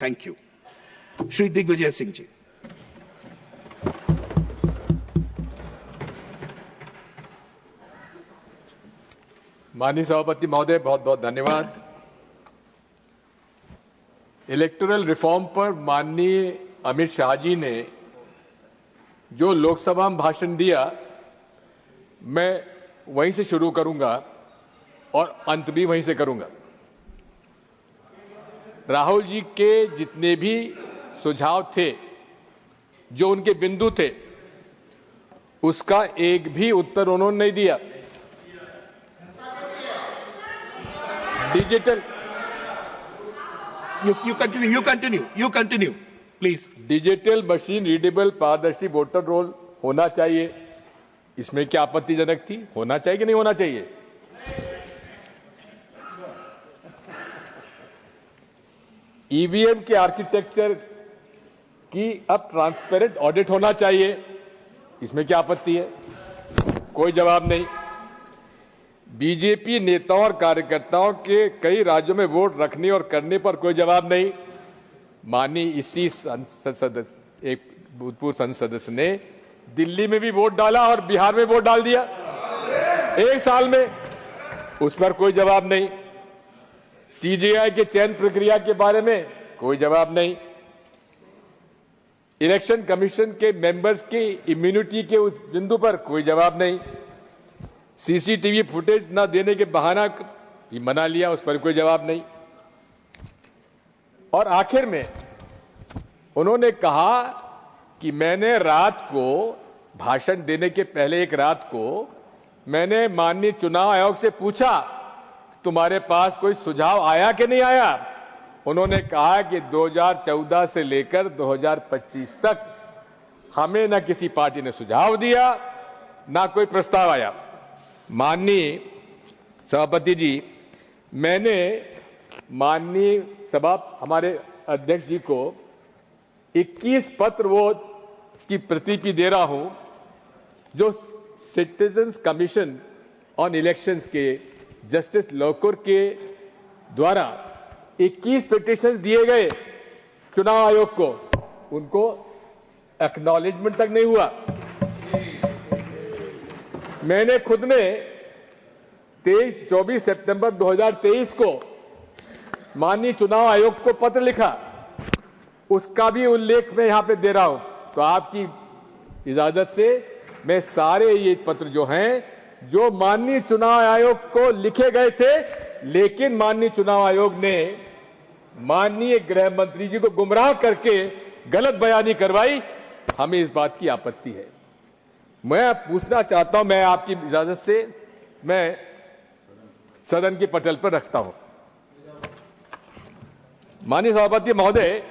Thank you. Shri Digvijay Singh ji. माननीय सभापति महोदय, बहुत बहुत धन्यवाद। इलेक्टोरल रिफॉर्म पर माननीय अमित शाह जी ने जो लोकसभा में भाषण दिया, मैं वहीं से शुरू करूंगा और अंत भी वहीं से करूंगा। राहुल जी के जितने भी सुझाव थे, जो उनके बिंदु थे, उसका एक भी उत्तर उन्होंने नहीं दिया। Digital You continue, please. Digital machine readable पारदर्शी वोटर रोल होना चाहिए, इसमें क्या आपत्तिजनक थी? होना चाहिए कि नहीं होना चाहिए? ईवीएम के आर्किटेक्चर की अब ट्रांसपेरेंट ऑडिट होना चाहिए, इसमें क्या आपत्ति है? कोई जवाब नहीं। बीजेपी नेताओं और कार्यकर्ताओं के कई राज्यों में वोट रखने और करने पर कोई जवाब नहीं। माननीय इसी संसद सदस्य, एक भूतपूर्व संसद सदस्य ने दिल्ली में भी वोट डाला और बिहार में वोट डाल दिया एक साल में, उस पर कोई जवाब नहीं। सीजेआई के चयन प्रक्रिया के बारे में कोई जवाब नहीं। इलेक्शन कमीशन के मेंबर्स की इम्यूनिटी के बिंदु पर कोई जवाब नहीं। सीसीटीवी फुटेज न देने के बहाना मना लिया, उस पर कोई जवाब नहीं। और आखिर में उन्होंने कहा कि मैंने रात को भाषण देने के पहले एक रात को मैंने माननीय चुनाव आयोग से पूछा, तुम्हारे पास कोई सुझाव आया कि नहीं आया? उन्होंने कहा कि 2014 से लेकर 2025 तक हमें न किसी पार्टी ने सुझाव दिया, न कोई प्रस्ताव आया। माननीय सभापति जी, मैंने माननीय सभा हमारे अध्यक्ष जी को 21 पत्र वो की प्रतिलिपि दे रहा हूं, जो सिटीजन्स कमीशन ऑन इलेक्शंस के जस्टिस लोकुर के द्वारा 21 पिटीशन दिए गए चुनाव आयोग को, उनको एक्नॉलेजमेंट तक नहीं हुआ। मैंने खुद ने 24 सितंबर 2023 को माननीय चुनाव आयोग को पत्र लिखा, उसका भी उल्लेख मैं यहां पे दे रहा हूं। तो आपकी इजाजत से मैं सारे ये पत्र जो हैं, जो माननीय चुनाव आयोग को लिखे गए थे, लेकिन माननीय चुनाव आयोग ने माननीय गृह मंत्री जी को गुमराह करके गलत बयानी करवाई, हमें इस बात की आपत्ति है। मैं पूछना चाहता हूं, मैं आपकी इजाजत से मैं सदन के पटल पर रखता हूं। माननीय सभापति महोदय,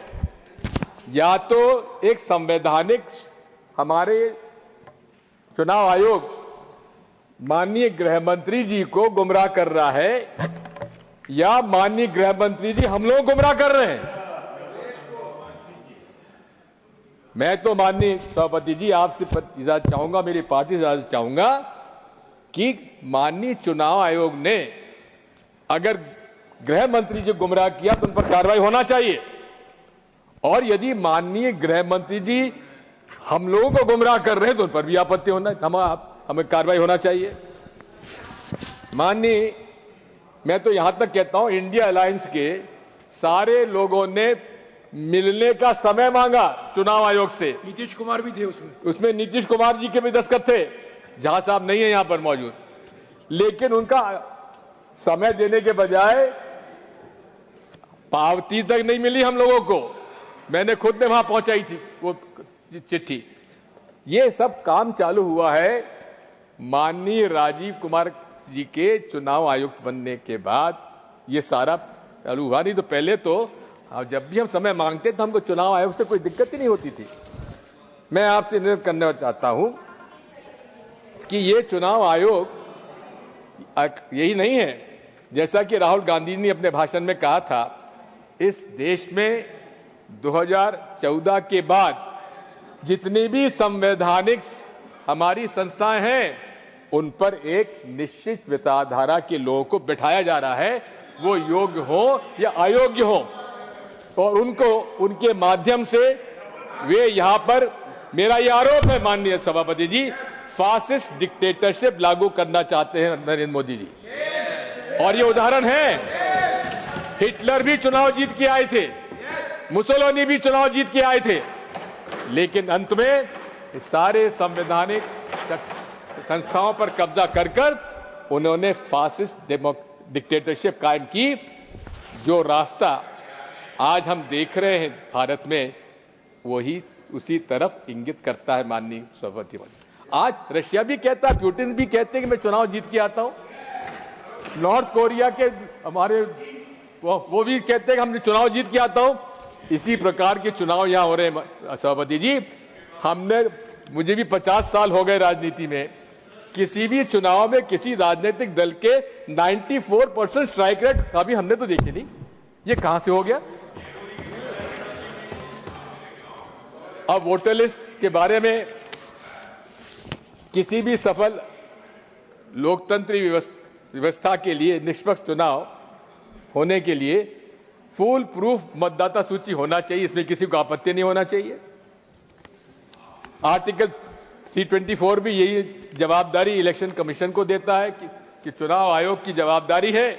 या तो एक संवैधानिक हमारे चुनाव आयोग माननीय गृह मंत्री जी को गुमराह कर रहा है, या माननीय गृह मंत्री जी हम लोग गुमराह कर रहे हैं। मैं तो माननीय सभापति जी आपसे इजाजत चाहूंगा, मेरी पार्टी से इजाजत चाहूंगा कि माननीय चुनाव आयोग ने अगर गृह मंत्री जी गुमराह किया तो उन पर कार्रवाई होना चाहिए, और यदि माननीय गृह मंत्री जी हम लोगों को गुमराह कर रहे हैं तो उन पर भी आपत्ति होना, हमें कार्रवाई होना चाहिए। माननीय, मैं तो यहां तक कहता हूं, इंडिया अलायंस के सारे लोगों ने मिलने का समय मांगा चुनाव आयोग से। नीतीश कुमार भी थे उसमें नीतीश कुमार जी के भी दस्तखत थे, जहां साहब नहीं है यहां पर मौजूद, लेकिन उनका समय देने के बजाय पावती तक नहीं मिली हम लोगों को। मैंने खुद ने वहां पहुंचाई थी वो चिट्ठी। ये सब काम चालू हुआ है माननीय राजीव कुमार जी के चुनाव आयुक्त बनने के बाद, ये सारा चालू हुआ। नहीं तो पहले तो जब भी हम समय मांगते तो हमको चुनाव आयोग से कोई दिक्कत ही नहीं होती थी। मैं आपसे निवेदन करना चाहता हूं कि ये चुनाव आयोग यही नहीं है, जैसा कि राहुल गांधी ने अपने भाषण में कहा था, इस देश में 2014 के बाद जितनी भी संवैधानिक हमारी संस्थाएं हैं, उन पर एक निश्चित विचारधारा के लोगों को बिठाया जा रहा है, वो योग्य हो या अयोग्य हो। और उनको उनके माध्यम से वे यहां पर, मेरा यह आरोप है माननीय सभापति जी, फासिस्ट डिक्टेटरशिप लागू करना चाहते हैं नरेंद्र मोदी जी। और ये उदाहरण है, हिटलर भी चुनाव जीत के आए थे, मुसोलिनी भी चुनाव जीत के आए थे, लेकिन अंत में सारे संवैधानिक संस्थाओं पर कब्जा कर उन्होंने फासिस्ट डिक्टेटरशिप कायम की। जो रास्ता आज हम देख रहे हैं भारत में, वही उसी तरफ इंगित करता है माननीय सभापति जी। आज रशिया भी कहता है, पुतिन भी कहते हैं कि मैं चुनाव जीत के आता हूं। नॉर्थ कोरिया के हमारे वो भी कहते हैं कि हम चुनाव जीत के आता हूं। इसी प्रकार के चुनाव यहां हो रहे हैं सभापति जी। मुझे भी 50 साल हो गए राजनीति में, किसी भी चुनाव में किसी राजनीतिक दल के 94% स्ट्राइक रेट अभी हमने तो देखी नहीं। ये कहां से हो गया? अब वोटर लिस्ट के बारे में, किसी भी सफल लोकतंत्री व्यवस्था के लिए, निष्पक्ष चुनाव होने के लिए फुल प्रूफ मतदाता सूची होना चाहिए, इसमें किसी को आपत्ति नहीं होना चाहिए। आर्टिकल 324 भी यही जवाबदारी इलेक्शन कमीशन को देता है कि चुनाव आयोग की जवाबदारी है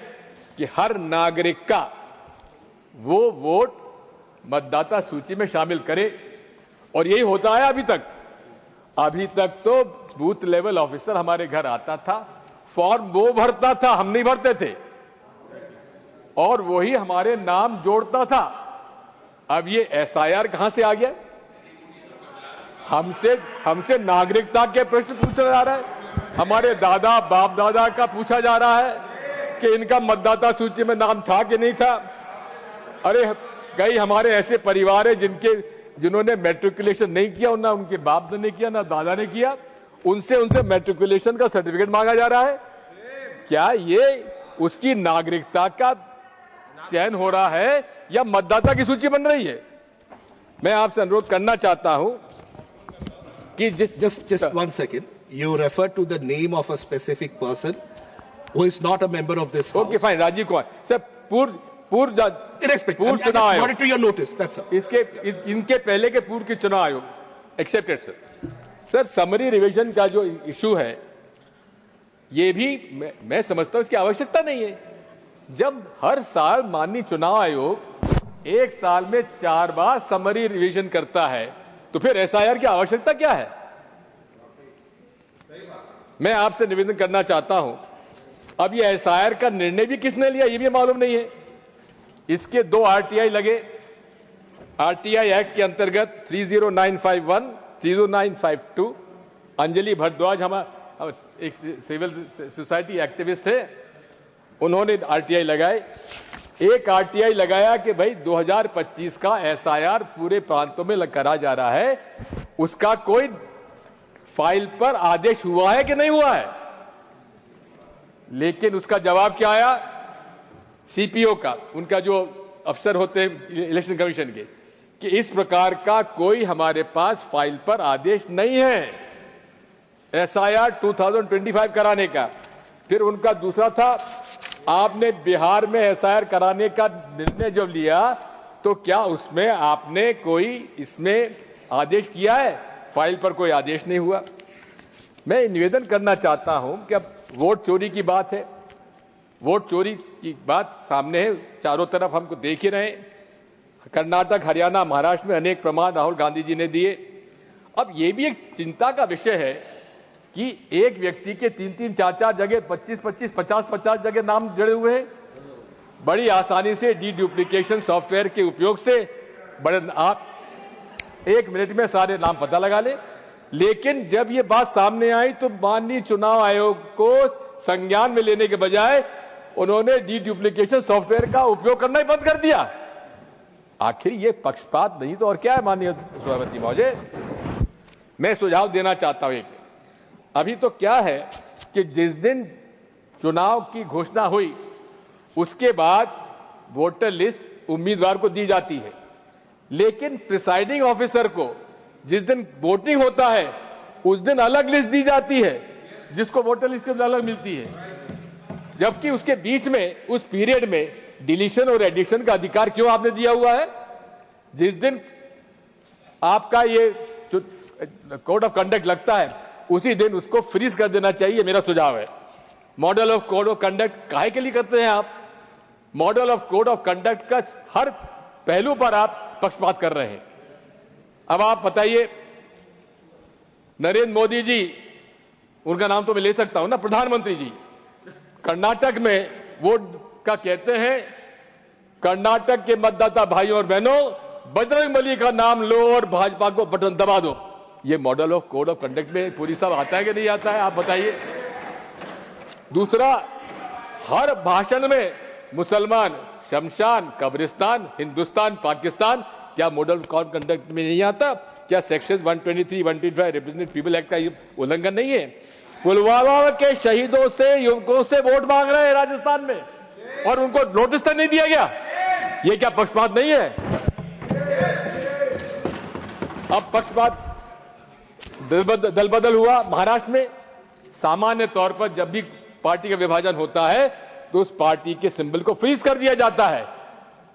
कि हर नागरिक का वो वोट मतदाता सूची में शामिल करे, और यही होता है अभी तक। अभी तक तो बूथ लेवल ऑफिसर हमारे घर आता था, फॉर्म वो भरता था, हम नहीं भरते थे, और वही हमारे नाम जोड़ता था। अब ये एसआईआर कहां से आ गया? हमसे नागरिकता के प्रश्न पूछा जा रहा है, हमारे दादा बाप दादा का पूछा जा रहा है कि इनका मतदाता सूची में नाम था कि नहीं था। अरे कई हमारे ऐसे परिवार है जिन्होंने मैट्रिकुलेशन नहीं किया, ना उनके बाप ने किया, ना दादा ने किया, उनसे मैट्रिकुलेशन का सर्टिफिकेट मांगा जा रहा है। क्या ये उसकी नागरिकता का चयन हो रहा है या मतदाता की सूची बन रही है? मैं आपसे अनुरोध करना चाहता हूं कि just 1 second. You refer to the name of a specific person who is not a member of this house. Okay, fine. Rajeev Kumar sir, पूर्व चुनाव आयोग, brought it to your notice. That's all. इनके पहले के पूर्व के चुनाव आयोग एक्सेप्टेड सर। समरी रिवीजन का जो इशू है, ये भी मैं समझता हूं इसकी आवश्यकता नहीं है। जब हर साल माननीय चुनाव आयोग एक साल में 4 बार समरी रिवीजन करता है, तो फिर एसआईआर की आवश्यकता क्या है? मैं आपसे निवेदन करना चाहता हूं, अब ये एसआईआर का निर्णय भी किसने लिया ये भी मालूम नहीं है। इसके 2 आरटीआई लगे। आरटीआई एक्ट के अंतर्गत 30951, 30952। अंजलि भारद्वाज हमारा एक सिविल सोसाइटी एक्टिविस्ट है, उन्होंने आरटीआई लगाए। एक आरटीआई लगाया कि भाई 2025 का एसआईआर पूरे प्रांतों में करा जा रहा है, उसका कोई फाइल पर आदेश हुआ है कि नहीं हुआ है। लेकिन उसका जवाब क्या आया सीपीओ का, उनका जो अफसर होते हैं इलेक्शन कमीशन के, कि इस प्रकार का कोई हमारे पास फाइल पर आदेश नहीं है एसआईआर 2025 कराने का। फिर उनका दूसरा था, आपने बिहार में एसआईआर कराने का निर्णय जब लिया तो क्या उसमें आपने कोई इसमें आदेश किया है? फाइल पर कोई आदेश नहीं हुआ। मैं निवेदन करना चाहता हूं कि अब वोट चोरी की बात है, वोट चोरी की बात सामने है, चारों तरफ हमको देख ही रहे। कर्नाटक, हरियाणा, महाराष्ट्र में अनेक प्रमाण राहुल गांधी जी ने दिए। अब ये भी एक चिंता का विषय है कि एक व्यक्ति के 3-3, 4-4 जगह 25-25, 50-50 जगह नाम जुड़े हुए हैं। बड़ी आसानी से डुप्लीकेशन सॉफ्टवेयर के उपयोग से आप 1 मिनट में सारे नाम पता लगा ले। लेकिन जब ये बात सामने आई तो माननीय चुनाव आयोग को संज्ञान में लेने के बजाय उन्होंने डुप्लीकेशन सॉफ्टवेयर का उपयोग करना ही बंद कर दिया। आखिर ये पक्षपात नहीं तो और क्या है माननीय सभापति महोदय? मैं सुझाव देना चाहता हूं। अभी तो क्या है कि जिस दिन चुनाव की घोषणा हुई उसके बाद वोटर लिस्ट उम्मीदवार को दी जाती है, लेकिन प्रिसाइडिंग ऑफिसर को जिस दिन वोटिंग होता है उस दिन अलग लिस्ट दी जाती है, जिसको वोटर लिस्ट के अलग मिलती है, जबकि उसके बीच में उस पीरियड में डिलीशन और एडिशन का अधिकार क्यों आपने दिया हुआ है? जिस दिन आपका ये कोड ऑफ कंडक्ट लगता है उसी दिन उसको फ्रीज कर देना चाहिए, मेरा सुझाव है। Model of code of conduct काहे के लिए करते हैं आप? Model of code of conduct का हर पहलू पर आप पक्षपात कर रहे हैं। अब आप बताइए, नरेंद्र मोदी जी, उनका नाम तो मैं ले सकता हूं ना, प्रधानमंत्री जी कर्नाटक में वोट का कहते हैं, कर्नाटक के मतदाता भाइयों और बहनों बजरंगबली का नाम लो और भाजपा को बटन दबा दो। ये model of code of conduct में पूरी सब आता है कि नहीं आता है, आप बताइए। दूसरा, हर भाषण में मुसलमान, शमशान, कब्रिस्तान, हिंदुस्तान, पाकिस्तान, क्या मॉडल ऑफ कोड कंडक्ट में नहीं आता? क्या सेक्शन 123, 125 रिप्रेजेंटेटिव पीपल एक्ट का उल्लंघन नहीं है? पुलवामा के शहीदों से, युवकों से वोट मांग रहे हैं राजस्थान में और उनको नोटिस तक नहीं दिया गया। ये क्या पक्षपात नहीं है? अब पक्षपात दल बदल हुआ महाराष्ट्र में। सामान्य तौर पर जब भी पार्टी का विभाजन होता है तो उस पार्टी के सिंबल को फ्रीज कर दिया जाता है,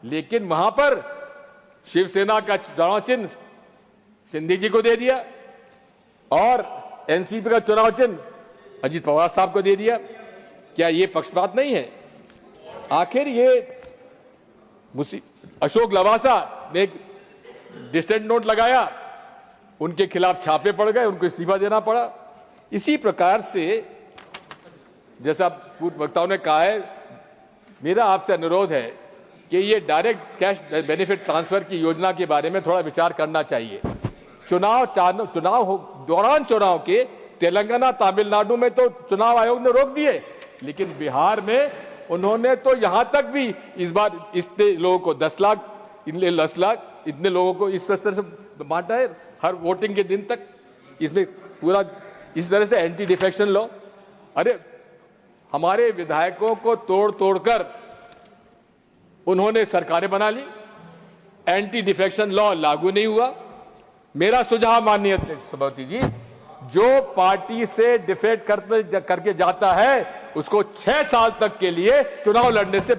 लेकिन वहां पर शिवसेना का चुनाव चिन्ह शिंदे जी को दे दिया और एनसीपी का चुनाव चिन्ह अजीत पवार साहब को दे दिया। क्या ये पक्षपात नहीं है? आखिर ये अशोक लवासा ने एक डिसेंट नोट लगाया, उनके खिलाफ छापे पड़ गए, उनको इस्तीफा देना पड़ा। इसी प्रकार से जैसा पूर्व वक्ताओं ने कहा है, मेरा आपसे अनुरोध है कि ये डायरेक्ट कैश बेनिफिट ट्रांसफर की योजना के बारे में थोड़ा विचार करना चाहिए। दौरान चुनाव के तेलंगाना, तमिलनाडु में तो चुनाव आयोग ने रोक दिए, लेकिन बिहार में उन्होंने तो यहां तक भी इस बार इतने लोगों को 10 लाख, 10 लाख, इतने लोगों को इस तरह से बांटा है हर वोटिंग के दिन तक। इसमें पूरा इस तरह से एंटी डिफेक्शन लॉ, अरे हमारे विधायकों को तोड़ तोड़कर उन्होंने सरकारें बना ली, एंटी डिफेक्शन लॉ लागू नहीं हुआ। मेरा सुझाव माननीय सभापति जी, जो पार्टी से डिफेक्ट करके जाता है उसको 6 साल तक के लिए चुनाव लड़ने से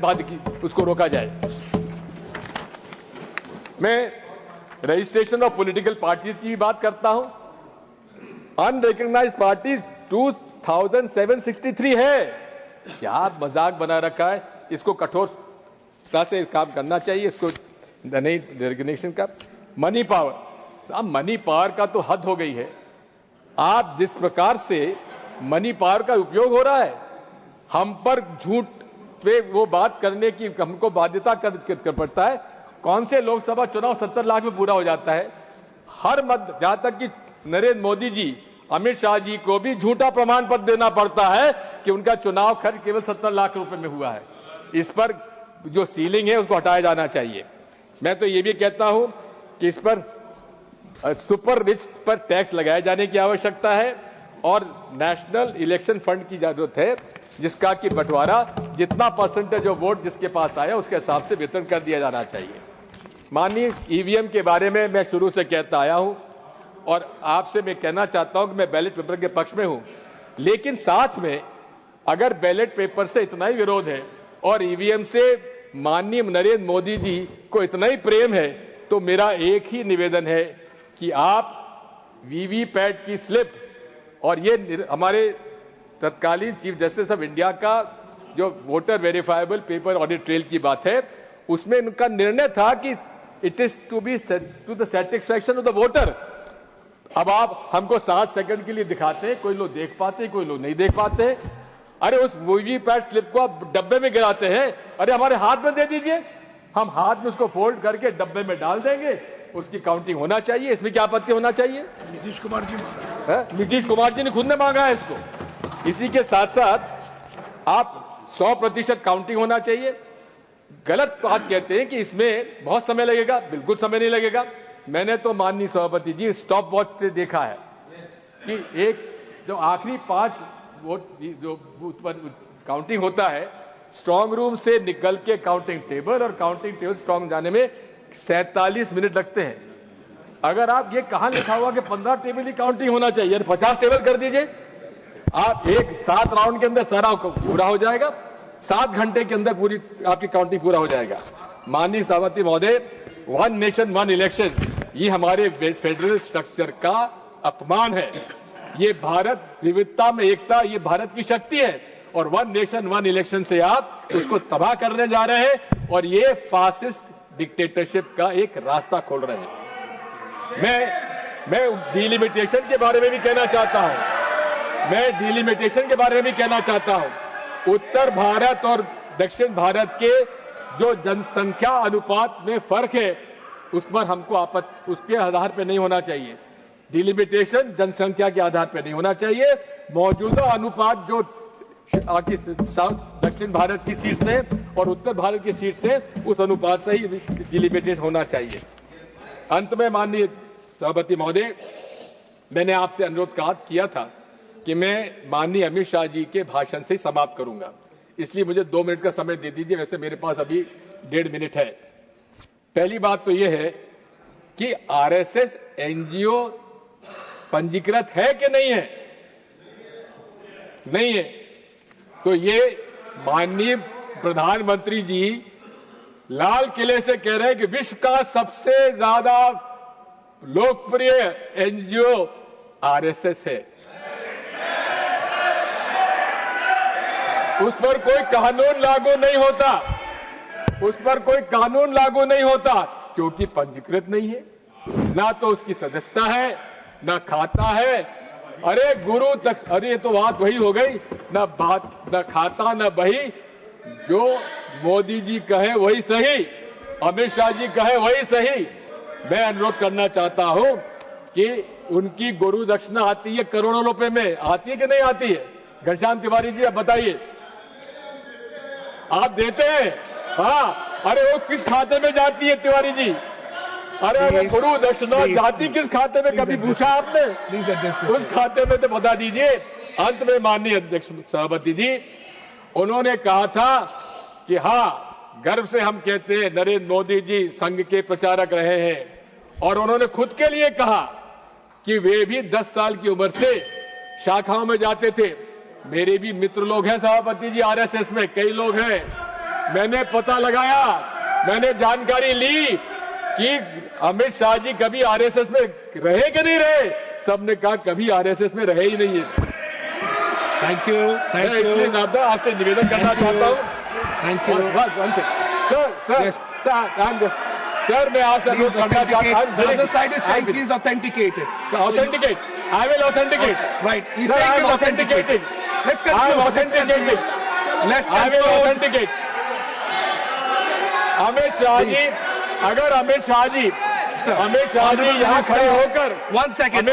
उसको रोका जाए। मैं रजिस्ट्रेशन ऑफ पॉलिटिकल पार्टीज की भी बात करता हूं। अनरिकॉग्नाइज्ड पार्टीज 2763 है। क्या मजाक बना रखा है? इसको कठोरता से काम करना चाहिए, इसको नहीं रिकॉग्निशन का। मनी पावर, अब मनी पावर का तो हद हो गई है। आप जिस प्रकार से मनी पावर का उपयोग हो रहा है, हम पर झूठ पे वो बात करने की हमको बाध्यता कर पड़ता है। कौन से लोकसभा चुनाव 70 लाख में पूरा हो जाता है? हर मत, जहां तक कि नरेंद्र मोदी जी, अमित शाह जी को भी झूठा प्रमाण पत्र देना पड़ता है कि उनका चुनाव खर्च केवल 70 लाख रुपए में हुआ है। इस पर जो सीलिंग है उसको हटाया जाना चाहिए। मैं तो ये भी कहता हूं कि इस पर सुपर रिच पर टैक्स लगाए जाने की आवश्यकता है और नेशनल इलेक्शन फंड की जरूरत है, जिसका कि बंटवारा जितना परसेंटेज ऑफ वोट जिसके पास आया उसके हिसाब से वितरण कर दिया जाना चाहिए। माननीय ईवीएम के बारे में मैं शुरू से कहता आया हूं और आपसे मैं कहना चाहता हूं कि मैं बैलेट पेपर के पक्ष में हूं, लेकिन साथ में अगर बैलेट पेपर से इतना ही विरोध है और ईवीएम से माननीय नरेंद्र मोदी जी को इतना ही प्रेम है, तो मेरा एक ही निवेदन है कि आप वीवीपैट की स्लिप और ये हमारे तत्कालीन चीफ जस्टिस ऑफ इंडिया का जो voter verifiable paper audit trail की बात है, उसमें उनका निर्णय था कि it is to be to the satisfaction of the voter. अब आप हमको 7 सेकंड के लिए दिखाते हैं, कोई लोग देख पाते हैं, कोई लोग नहीं देख पाते हैं। अरे उस वीवीपैट स्लिप को आप डब्बे में गिराते हैं, अरे हमारे हाथ में दे दीजिए, हम हाथ में उसको फोल्ड करके डब्बे में डाल देंगे, उसकी काउंटिंग होना चाहिए। इसमें क्या आपत्ति होना चाहिए? नीतीश कुमार जी ने खुद ने मांगा है इसको। इसी के साथ साथ आप 100% काउंटिंग होना चाहिए। गलत बात कहते हैं कि इसमें बहुत समय लगेगा, बिल्कुल समय नहीं लगेगा। मैंने तो माननीय सभापति जी स्टॉप वॉच से देखा है कि एक जो आखिरी 5 वोट जो बूथ पर काउंटिंग होता है, स्ट्रांग रूम से निकल के काउंटिंग टेबल और काउंटिंग टेबल स्ट्रांग जाने में 47 मिनट लगते हैं। अगर आप ये कहां लिखा हुआ कि 15 टेबल की काउंटिंग होना चाहिए, 50 टेबल कर दीजिए, आप 7 राउंड के अंदर सारा पूरा हो जाएगा, 7 घंटे के अंदर पूरी आपकी काउंटिंग पूरा हो जाएगा। माननीय सभापति महोदय, वन नेशन वन इलेक्शन, ये हमारे फेडरल स्ट्रक्चर का अपमान है। ये भारत विविधता में एकता, ये भारत की शक्ति है, और वन नेशन वन इलेक्शन से आप उसको तबाह करने जा रहे हैं और ये फासिस्ट डिक्टेटरशिप का एक रास्ता खोल रहे हैं। मैं डिलिमिटेशन के बारे में भी कहना चाहता हूं, उत्तर भारत और दक्षिण भारत के जो जनसंख्या अनुपात में फर्क है उस पर हमको उसके आधार पर नहीं होना चाहिए। डिलिमिटेशन जनसंख्या के आधार पर नहीं होना चाहिए। मौजूदा अनुपात जो दक्षिण भारत की सीट से और उत्तर भारत की सीट से, उस अनुपात से ही डिलिमिटेशन होना चाहिए। अंत में माननीय सभापति महोदय, मैंने आपसे अनुरोध किया था कि मैं माननीय अमित शाह जी के भाषण से समाप्त करूंगा, इसलिए मुझे 2 मिनट का समय दे दीजिए। वैसे मेरे पास अभी 1.5 मिनट है। पहली बात तो यह है कि आरएसएस एनजीओ पंजीकृत है कि नहीं है? नहीं है। तो ये माननीय प्रधानमंत्री जी लाल किले से कह रहे हैं कि विश्व का सबसे ज्यादा लोकप्रिय एनजीओ आरएसएस है। उस पर कोई कानून लागू नहीं होता, क्योंकि पंजीकृत नहीं है, ना तो उसकी सदस्यता है, ना खाता है। अरे गुरु तक, अरे ये तो बात वही हो गई, ना खाता ना बही। जो मोदी जी कहे वही सही, अमित शाह जी कहे वही सही। मैं अनुरोध करना चाहता हूं कि उनकी गुरु दक्षिणा आती है करोड़ों रुपए में, आती है कि नहीं आती है? घनश्याम तिवारी जी आप बताइए, आप देते हैं? हाँ। अरे वो किस खाते में जाती है तिवारी जी? अरे वो गुरु दक्षिणा जाती किस खाते में, कभी पूछा आपने? उस खाते में तो बता दीजिए। अंत में माननीय अध्यक्ष सभापति जी, उन्होंने कहा था कि हाँ, गर्व से हम कहते हैं नरेंद्र मोदी जी संघ के प्रचारक रहे हैं, और उन्होंने खुद के लिए कहा कि वे भी 10 साल की उम्र से शाखाओं में जाते थे। मेरे भी मित्र लोग हैं सभापति जी, आरएसएस में कई लोग हैं। मैंने पता लगाया, मैंने जानकारी ली कि अमित शाह जी कभी आरएसएस में रहे कि नहीं रहे। सबने कहा कभी आरएसएस में रहे ही नहीं है। Thank you. इसलिए नादा आपसे निवेदन करना चाहता हूँ। थैंक यू सर, मैं आपसे अनुरोध करना चाहता हूँ। The other side is saying please authenticate it. Authenticate. I will authenticate. Right. He's Sir, saying I you am authenticate it. Let's conclude. I am authenticating. I will authenticate. Amit Shah ji, अगर अमित शाह जी यहाँ खड़े होकर, one second,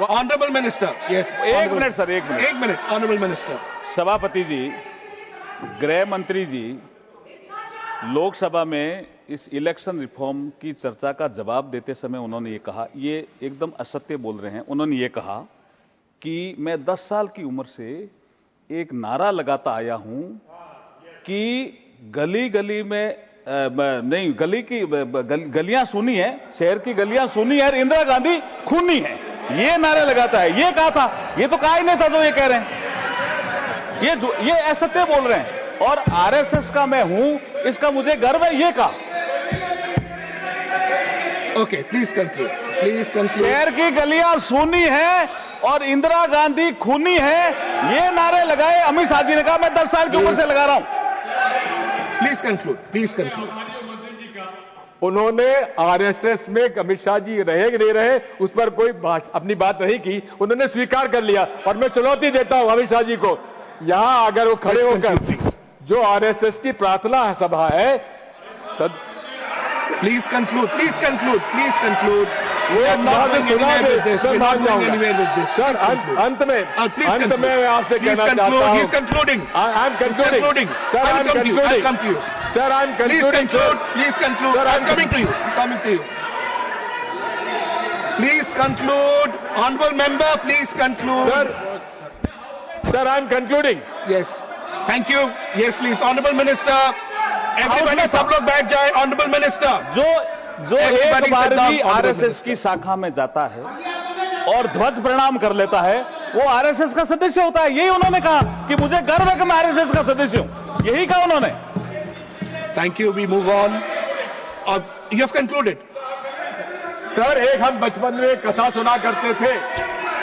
honorable minister, yes, एक minute sir, एक minute, honorable minister, सभापति जी, गृह मंत्री जी लोकसभा में इस इलेक्शन रिफॉर्म की चर्चा का जवाब देते समय उन्होंने ये कहा, ये एकदम असत्य बोल रहे हैं। उन्होंने ये कहा कि मैं 10 साल की उम्र से एक नारा लगाता आया हूं कि गली गली में नहीं, गलियां सुनी है, शहर की गलियां सुनी है और इंदिरा गांधी खूनी है, ये नारे लगाता है। ये कहा था, ये तो कहा ही नहीं था जो ये कह रहे हैं। ये असत्य बोल रहे हैं। और आरएसएस का मैं हूं, इसका मुझे गर्व है, ये कहा। Okay, please conclude, please conclude. शहर की गलियां सुनी है और इंदिरा गांधी खूनी है, ये नारे लगाए अमित शाह जी ने कहा। मैं 10 साल की उम्र से लगा रहा हूं। Please conclude, please conclude. उन्होंने आरएसएस में अमित शाह जी रहे कि नहीं रहे, उस पर कोई अपनी बात नहीं की, उन्होंने स्वीकार कर लिया। और मैं चुनौती देता हूं अमित शाह जी को, यहां अगर वो खड़े होकर, जो आरएसएस की प्रार्थना सभा है, please conclude, please conclude, please conclude. Sir, अंत में मैं आपसे कहना चाहता हूं, He's concluding. I am concluding. Sir, I am concluding. I'll come to you. Sir, I am concluding. Please conclude. Sir, I'm coming to you. Coming to you. Please conclude. Honorable member, please conclude. Sir, I am concluding. Yes. Thank you. Yes, please. Honorable Minister. Everybody, सब लोग बैठ जाए। Honorable Minister. जो एक बार भी RSS की शाखा में जाता है और ध्वज प्रणाम कर लेता है, वो आरएसएस का सदस्य होता है। यही उन्होंने कहा कि मुझे गर्व है कि मैं आरएसएस का सदस्य हूं, यही कहा उन्होंने। Thank you. We move on. You have concluded. Sir, एक हम बचपन में कथा सुना करते थे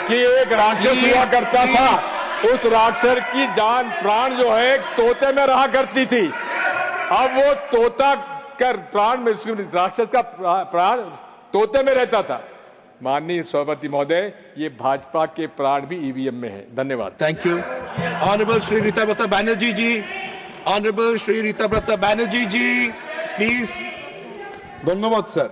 कि एक राक्षस हुआ करता था, उस राक्षस की जान प्राण जो है तोते में रहा करती थी। अब वो तोता का प्राण में, राक्षस का प्राण तोते में रहता था। माननीय सभापति महोदय, ये भाजपा के प्राण भी ईवीएम में है। धन्यवाद। Thank you. Honorable Shri Ritabrata Banerjee ji. Honorable Shri Ritabrata Banerjee ji, please. ধন্যবাদ স্যার।